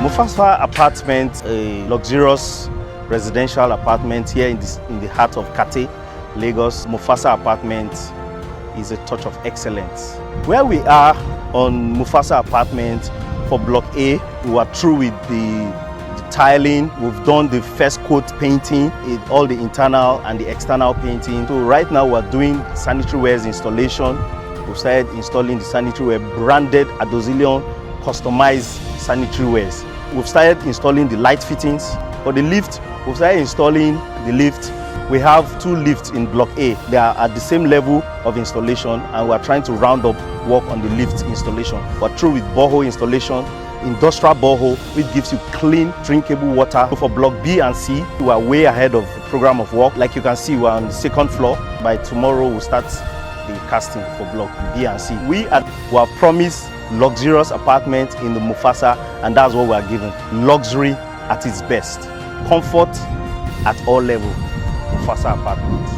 Mufasa Apartments, a luxurious residential apartment here in the heart of IKATE, Lagos. Mufasa Apartments is a touch of excellence. Where we are on Mufasa Apartments for Block A, we are through with the tiling. We've done the first coat painting, all the internal and the external painting. So right now we're doing sanitary wares installation. We've started installing the sanitary ware, branded Adozillion customized sanitary wares. We've started installing the light fittings. For the lift, we've started installing the lift. We have 2 lifts in Block A. They are at the same level of installation, and we're trying to round up work on the lift installation. We're through with borehole installation, industrial borehole, which gives you clean, drinkable water. So for Block B and C, we are way ahead of the program of work. Like you can see, we're on the 2nd floor. By tomorrow, we'll start the casting for Block B and C. We have promised luxurious apartments in the Mufasa, and that's what we are giving. Luxury at its best. Comfort at all levels. Mufasa Apartments.